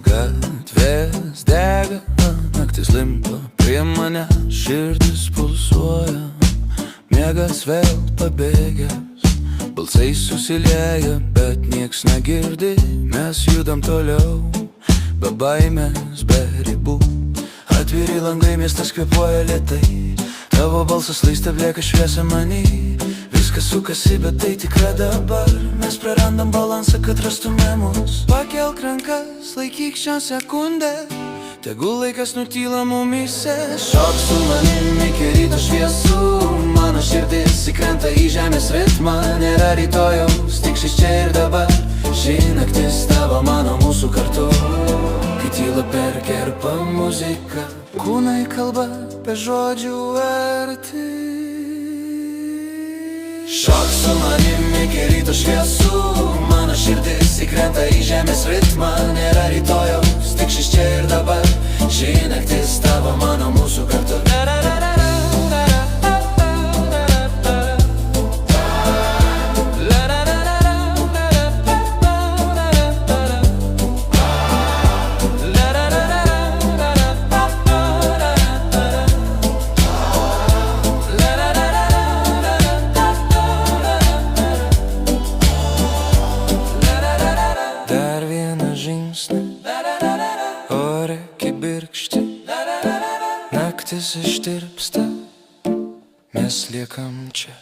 Gatvės dega, naktis limpa prie mane, širdis pulsuoja, miegas vėl pabėgęs, balsai susilieja, bet nieks negirdi, mes judam toliau, be baimės, be ribų. Atviri langai, miestas kvėpuoja lėtai, tavo balsas laista blieka šviesa manį. Viskas sukasi, bet tai tikra dabar, mes prarandam balansą, kad rastume mus. Pakelk rankas, laikyk šią sekundę, tegul laikas nutyla mumyse. Šok su manim iki ryto šviesų, mano širdis įkrenta į žemės ritmą. Nėra rytojaus, tik šis čia ir dabar, ši naktis tavo, mano, mūsų kartu. Kai tyla perkerpa muzika, kūnai kalba be žodžių arti. Šok su manim iki ryto šviesų, mano širdis įkrenta į žemės ritmą. Nėra rytojaus, tik šis čia ir dabar, ši naktis tavo, mano, mūsų kartu. Ore kibirkšti, naktis ištirpsta, mes liekam čia.